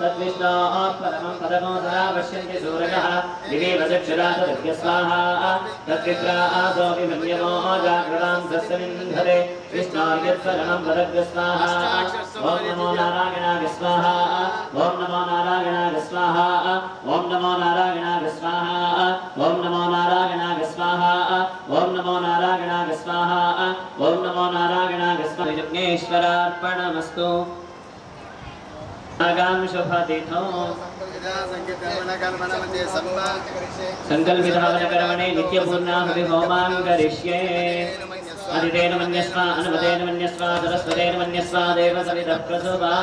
सद्विष्णोः परमं पदमो सदा पश्यन्ति सूरयः दिवीव चक्षुरासदस्य स्वाहा तत्विप्रासोऽपि मन्यमो जागृतां सस्यमिन्धते विष्णोर्यत्परमं पदस्य स्वाहा ॐ नमो नारायणाय स्वाहा ॐ नमो नारायणाय स्वाहा ॐ नमो नारायणाय स्वाहा ॐ नमो नारायणाय स्वाहा ॐ नमो नारायणाय स्वाहा ॐ नमो नारायणाय स्वाहा यज्ञेश्वरार्पणमस्तु आगाम शुभतिथौ संकल्पितहवनकर्मणे नित्यपूर्णाहुति होमां करिष्ये अदितेन मन्यस्वा अनुमतेन मन्यस्वा सरस्वतेन मन्यस्वा देव सवितः प्रसुवा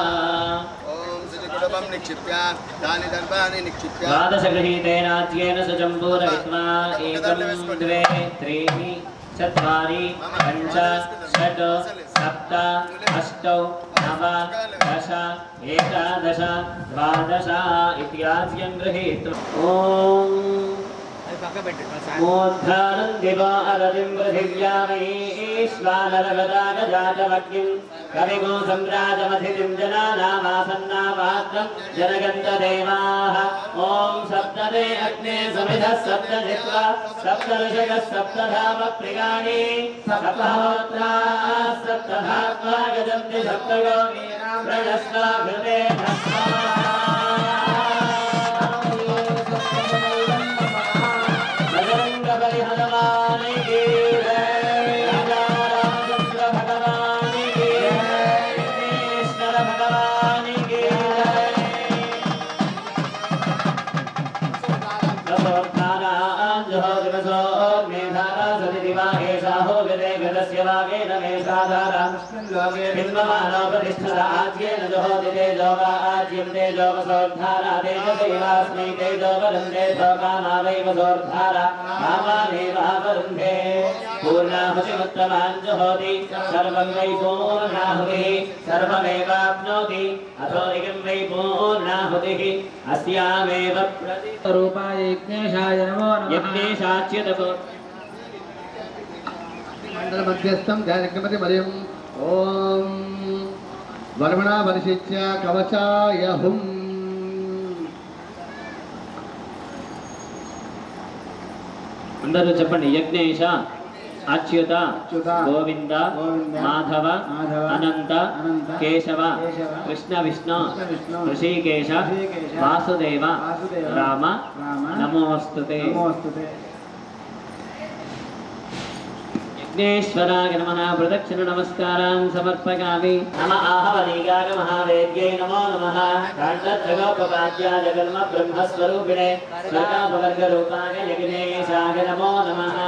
द्वादशगृहीतेनाज्येन सुजम्बूरविद्वा एकं द्वे त्रीणि चत्वारि पञ्च षट् सप्त अष्टौ नव दश एकादश द्वादश इत्याद्यं गृहीत्वा मोद्धानं दिवा अरतिं पृथिव्यामैश्वानरगदागजातवग्निं कविगो सम्राजमथितिं जनानामासन्नावात्रं जनगन्धदेवाः ॐ सप्तदे अग्ने समिधः सप्तजित्वा सप्तऋषयः सप्तधामप्रियाणि सप्तहोत्राः सप्तधात्वा गजन्ति सप्तयोनीनां रजस्वा घृते प्रतिष्ठिताज्येन जहोति तेजो वा आज्यं तेजो वसोद्धारा तेजसेवास्मै तेजो वरुन्धे कामावैव सोद्धारा कामादेवावरुन्धे पूर्णाहुतिमुत्तमां जहोति सर्वं वै पूर्णाहुतिः सर्वमेवाप्नोति अथो निगं वै पूर्णाहुतिः अस्यामेव प्रतिरूपाय यज्ञेशाय नमो नमः यज्ञेशाच्युतको मध्यस्थं ध्यानक्रमति मरियम् ओम वर्मणा वर्षिच्य कवचाय हुम् అందరూ చెప్పండి యజ్ఞేశ అచ్యుత గోవింద మాధవ అనంత కేశవ కృష్ణ విష్ణు ఋషికేశ వాసుదేవ రామ నమోస్తుతే विघ्नेश्वराय नमः प्रदक्षिण नमस्कारान् समर्पयामि नमः आहवनीगाय महावेद्यै नमो नमः काण्डत्रगोपपाद्याय जगन्म ब्रह्मस्वरूपिणे स्वर्गापवर्गरूपाय यज्ञेशाय नमो नमः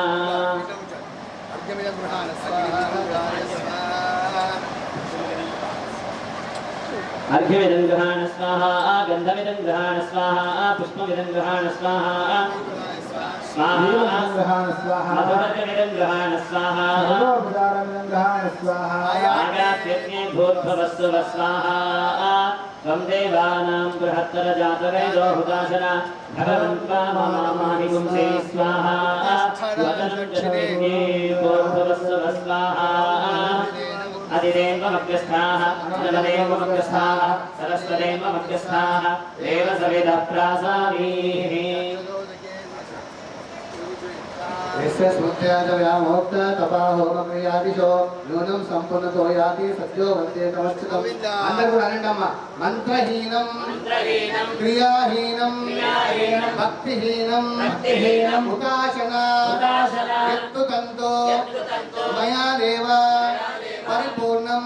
अर्घ्यमिदं गृहाण स्वाहा गन्धमिदं गृहाण स्वाहा पुष्पमिदं गृहाण स्वाहा स्वाहा मधुरकमिदं गृहाण स्वाहा आगात्यज्ञे भूर्भुवस्सुव स्वाहा त्वं देवानां बृहत्तरजातवेदो हुताशना भगवन्त्वामामानि पुंसे स्वाहा वदनं जगन्ये भूर्भुवस्सुव स्वाहा अधिदेवमग्रस्थाः नवदेवमग्रस्थाः सरस्वदेवमग्रस्थाः देव सविदः प्रासादीः स्मृत्याच व्यामोक्त तपाहोमक्रियादिशो न्यूनं सम्पूर्णतो याति सत्यो वन्दे तमस्कृतम् అందరూ కూడా అనండమ్మ మంత్రహీనం క్రియాహీనం భక్తిహీనం ఉదాసన యత్తుకంతో మయా దేవ పరిపూర్ణం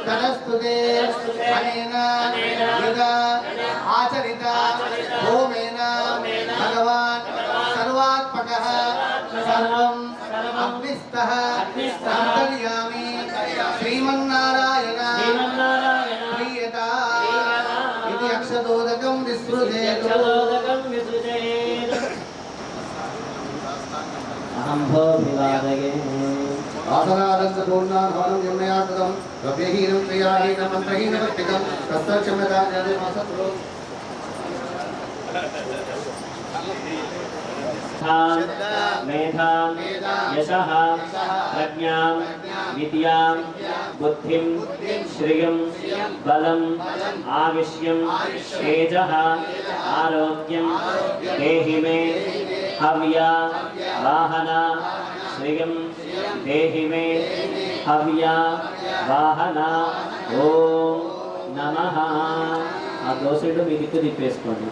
తదస్తుతే అనేన యదా ఆచరిత హోమేన భగవాన్ సర్వాత్మకః सर्वं अग्निस्थः अंतर्यामी श्रीमन्नारायण प्रीयता इति अक्षतोदकं विसृजेत् अहं भोभिवादये आसनादन्तपूर्णान् हवनं यम्नयाकृतं द्रव्यहीनं क्रियाहीनं मन्त्रहीनं भक्तिकं तत्सक्षम्यता ज्ञानमासत्रो मेधां यशः प्रज्ञां विद्यां बुद्धिं श्रियं बलं आविष्यं तेजः आरोग्यं देहि मे हव्या वाहना श्रियं देहि मे हव्या वाहना ओम नमः। आ दोसेडु मी दिक्कु दिप्पेसुकोंडि।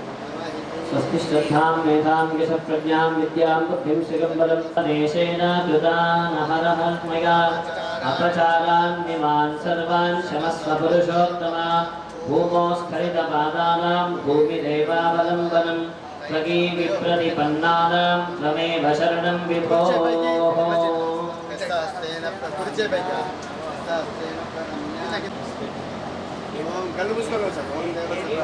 स्वस्ति श्रद्धां मेधां यशप्रज्ञां विद्यां बुद्धिं श्रियं बलं तदेशेन कृतान् हरः मया अपचारान्निमान् सर्वान् क्षमस्व पुरुषोत्तमा। भूमौ स्खलितपादानां भूमिदेवावलम्बनं त्वयि विप्रतिपन्नानां त्वमेव शरणं विभोः। కళ్ళు మూసుకోవాలి సార్ ఓం దేవతే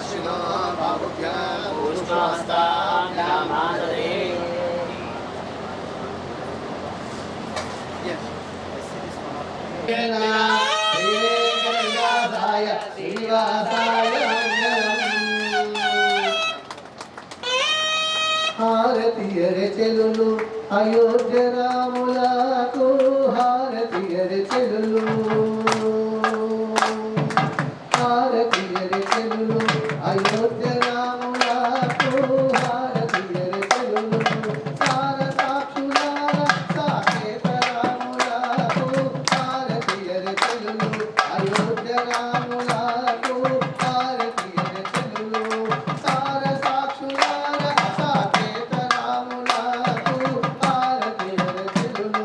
శివో బాబుభ్యా పుష్పహస్తాభ్యామాదదే శ్రీనివాసాయ హారతియర చెలులు అయోధ్య రాములకు హారతియర చెలులు హారతియర చెలులు అయోధ్య రాములకు హారతియర చెలులు సార సాక్షులార సాకేత రాములకు హారతియర చెలులు అయోధ్య రాములకు హారతియర చెలులు సార సాక్షులార సాకేత రాములకు హారతియర చెలులు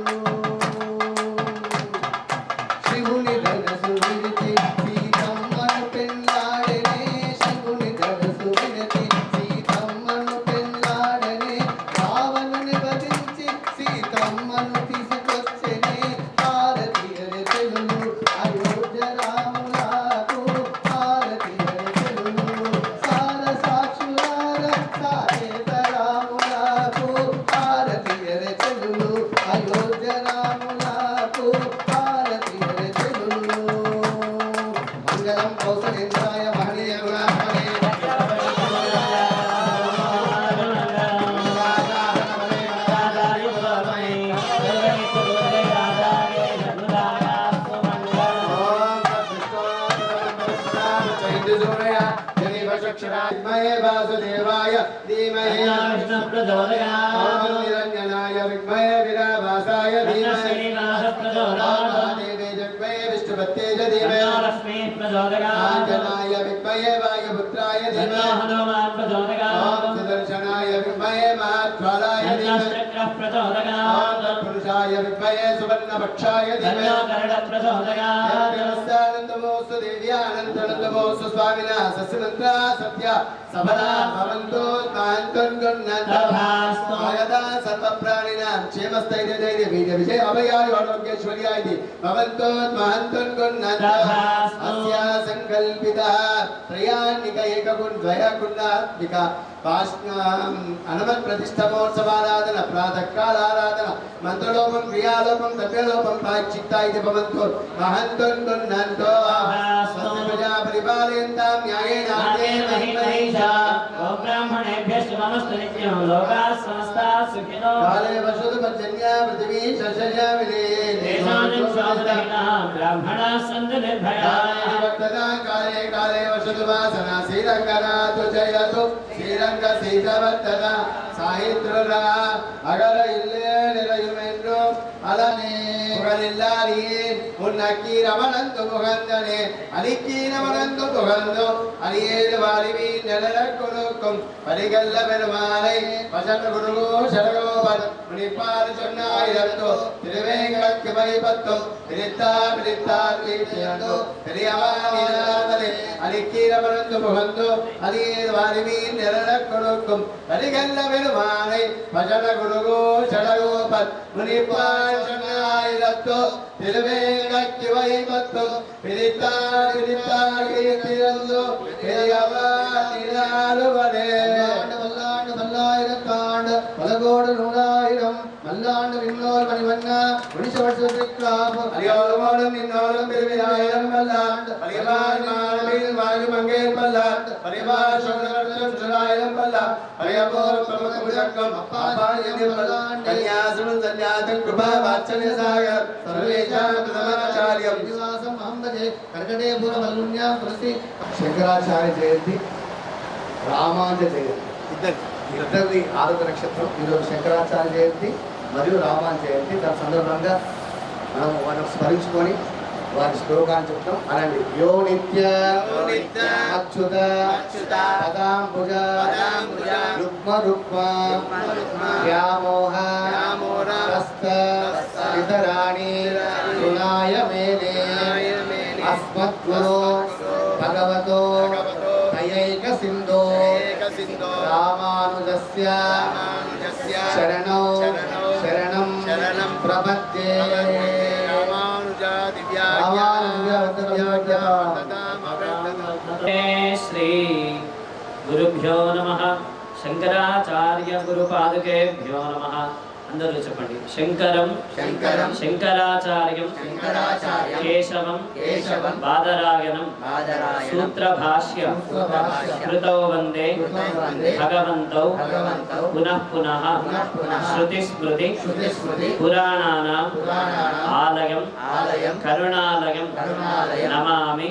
శివుని ధనసు విరిచి సీతమ్మను పెళ్ళాడనే శివుని ధనసు విరిచి సీతమ్మను పెళ్ళాడనే రావణుని వధించి సీతమ్మను తీసుకొచ్చనే హారతియర చెలులు అయోధ్య రాములకు హారతియర చెలులు సార సాక్షులార సాకేత రాములకు హారతియర చెలులు అయోధ్య రాములకు హారతియర చెలులు మంగళం కౌసలేంద్రాయ మహనీయ గుణాత్మనే वासुदेवाय धीमहि ओम निरंजनाय विद्महे वीराभासाय धीमहि देवी जग्महे विष्णुपत्ये च धीमहि आंजनाय विद्महे वायुपुत्राय धीमहि ओम सुदर्शनाय विद्महे महाज्वालाय धीमहि ओम तत्पुरुषाय विद्महे सुवर्णपक्षाय धीमहि नमोस्तु देव्यानन्दनन्दमोस्तु स्वामिना सस्यमन्त्रा सत्य सबला भवन्तु मान्तुर्गुणन्तभास्तु आयदा सर्वप्राणिनां क्षेमस्थैर्यधैर्य वीर्यविजय अभयाय आरोग्यैश्वर्याय भवन्तु मान्तुर्गुणन्तभास्तु अस्या सङ्कल्पितः त्रयान्निक एकगुणद्वयगुणात्मिका अनुमत्प्रतिष्ठमोत्सवाराधन प्रातःकालाराधन मन्त्रलोपं क्रियालोपं द्रव्यलोपं प्रायश्चित्ता इति भवन्तु महन्तुर्गुणन्तो स्वस्य प्रजापरिपालयन्तां न्यायेन ब्राह्मणेभ्यश्च नमस्तु नित्यं लोकाः समस्ताः सुखिनो काले वसतु पर्जन्या पृथिवी शस्यया तेषां स्वादरहिताः ब्राह्मणाः सन्तु निर्भयाः वर्तता काले काले वसतु वासना श्रीरङ्गनाथु जयतु श्रीरङ्ग सीतवर्तता साहित्रुरा अगर इल्ले निरयुमेन्द्रो अलने पुगलिल्लारियेन् उन्नक्कीरमनन्तु पुगन्दने अलिक्कीरमनन्तु पुगन्दो अलियेन् वालिवीन् नलरकुरुक्कुं परिगल्ल पेरुमालै वचन गुरुगो शरगोपन् मुनिपाल चन्नायिरन्तु तिरुवेङ्कटक्कि वैपत्तु पिरित्ता पिरित्ता कीर्तयन्तु पिरियमानिनादने अलिक्कीरमनन्तु पुगन्दो अलियेन् वालिवीन् नलरकुरुक्कुं परिगल्ल पेरुमालै वचन गुरुगो शरगोपन् मुनिपाल चन्नायिरन्तु तिरुवेङ्कटक्कि वैपत्तु पिरित्ता पिरित्ता कीर्तयन्तु पिरियमानिनादने மலர்கோடு நூலாயிரம் மல்லாண்டு விண்ணோர் மணிவண்ண அலியோடும் இன்னோடும் பெருமையாயிரம் மல்லாண்டு பலியபார் மாணவியில் வாயு மங்கே மல்லாண்டு பலியபார் சுழாயிரம் மல்லாண்டு பலியபோர் பிரமுகம் அப்பாயதி மல்லாண்டு கன்யாசுனம் சன்யாசம் கிருபா வாத்சல்ய சாகர் சர்வேஷாம் பிரதமாச்சாரியம் விசுவாசம் அம்பஜே கர்கடே பூர மல்லுண்யா பிரசி శంకరాచార్య జయంతి రామానుజ జయంతి ఇద్దరిది ఆరుద్ర నక్షత్రం ఈరోజు శంకరాచార్య జయంతి మరియు రామానుజ జయంతి దాని సందర్భంగా మనం వాటిని స్మరించుకొని వారి శ్లోకాన్ని చెప్తాం అలాంటి యో నిత్య అచ్యుత పదాంబుజ రుక్మ రుక్మ వ్యామోహ ఇతరాణి గుణాయ మేనే అస్మద్గురో భగవతో దయైక సింధో రామానుజస్య శరణం ప్రపద్యే శ్రీ గురుభ్యో నమః శంకరాచార్య గురుపాదుకేభ్యో నమః అందరూ చెప్పండి శంకరం శంకరాచార్యం కేశవం బాదరాయణం సూత్రభాష్యం కృతౌ వందే భగవంతౌ పునః పునః శృతిస్మృతి పురాణానాం ఆలయం కరుణాలయం నమామి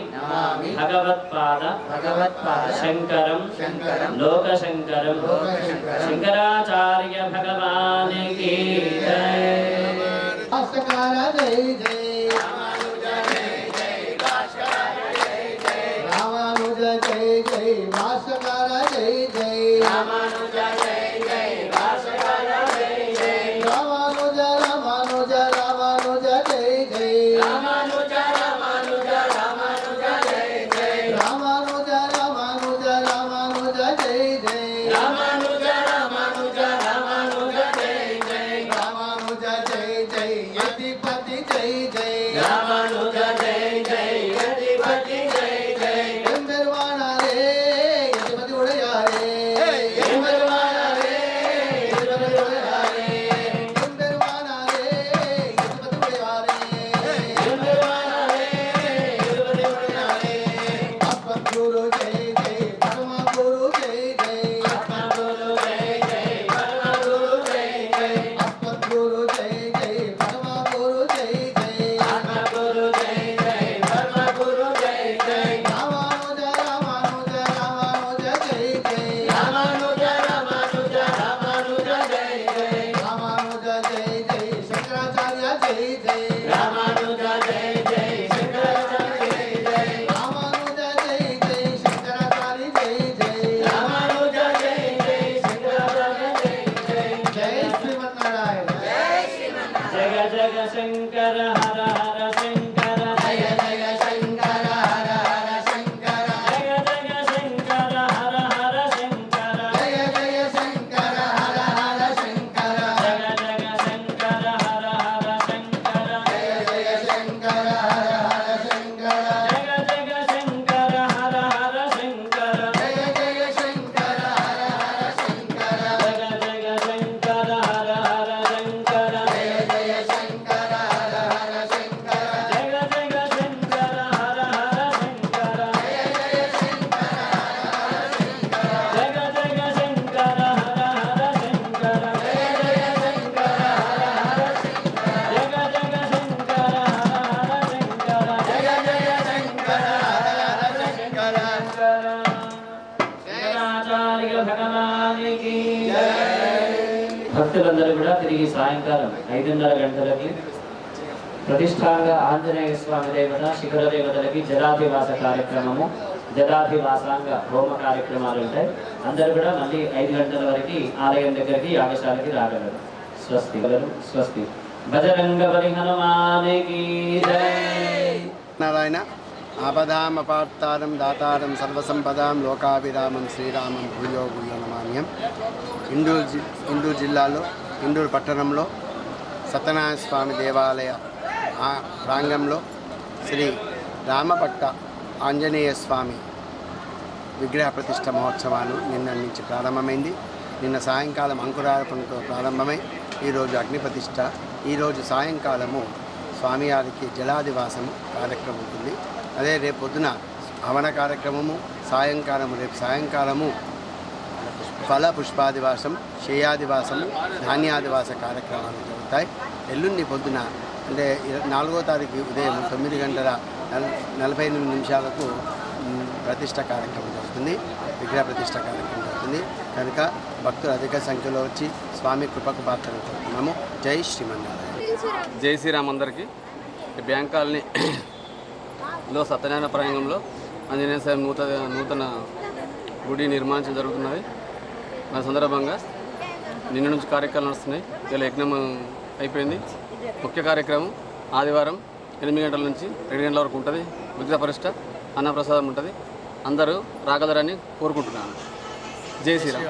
భగవత్పాద శంకరం లోకశంకరం శంకరాచార్య భగవానికి భాస్కర జై జై రామానుజ జై జై భాస్కర జై జై రామానుజ జై జై భక్తులందరూ కూడా తిరిగి సాయంకాలం 5:30 గంటలకి ప్రతిష్టాంగ ఆంజనేయ స్వామి దేవత శిఖర దేవతలకి జలాధివాస కార్యక్రమము జలాధివాసాంగ హోమ కార్యక్రమాలు ఉంటాయి. అందరూ కూడా మళ్ళీ 5 గంటల వరకు ఆలయం దగ్గరికి యాగశాలకి రాగలరు. స్వస్తి స్వస్తి. బజరంగ బలి హనుమానికి జై. నారాయణ ఆపదాం అపార్తారం దాతారం సర్వసంపదాం లోకాభిరామం శ్రీరామం భూయో భూయో నమామ్యం. ఇండూరు జిల్లాలో ఇండూరు పట్టణంలో సత్యనారాయణ స్వామి దేవాలయ ప్రాంగంలో శ్రీ రామపట్ట ఆంజనేయ స్వామి విగ్రహ ప్రతిష్ట మహోత్సవాలు నిన్న నుంచి ప్రారంభమైంది. నిన్న సాయంకాలం అంకురార్పణతో ప్రారంభమై ఈరోజు అగ్ని ప్రతిష్ట, ఈరోజు సాయంకాలము స్వామివారికి జలాదివాసము కార్యక్రమం ఉంటుంది. అదే రేపు పొద్దున హవన కార్యక్రమము, రేపు సాయంకాలము ఫల పుష్పాదివాసం, క్షేయాదివాసము, ధాన్యాదివాస కార్యక్రమాలు జరుగుతాయి. ఎల్లుండి పొద్దున అంటే 4వ తారీఖు ఉదయం 9:48 ప్రతిష్ట కార్యక్రమం జరుగుతుంది, విగ్రహ ప్రతిష్ట కార్యక్రమం జరుగుతుంది. కనుక భక్తులు అధిక సంఖ్యలో వచ్చి స్వామి కృపకు పాత్రలు కోరుతున్నాము. జై శ్రీమన్నారాయణ. జై శ్రీరామ్. అందరికీ బ్యాంక్ కాలనీలో సత్యనారాయణ ప్రాంగణంలో ఆంజనేయ స్వామి నూతన గుడి నిర్మాణం జరుగుతున్నది. ఆ సందర్భంగా నిన్న నుంచి కార్యక్రమాలు నడుస్తున్నాయి. ఇలా యజ్ఞం అయిపోయింది. ముఖ్య కార్యక్రమం ఆదివారం 8 గంటల నుంచి 2 గంటల వరకు ఉంటుంది. విగ్రహ ప్రతిష్ఠ, అన్నప్రసాదం ఉంటుంది. అందరూ రాగలరని కోరుకుంటున్నాను. జై శ్రీరామ్.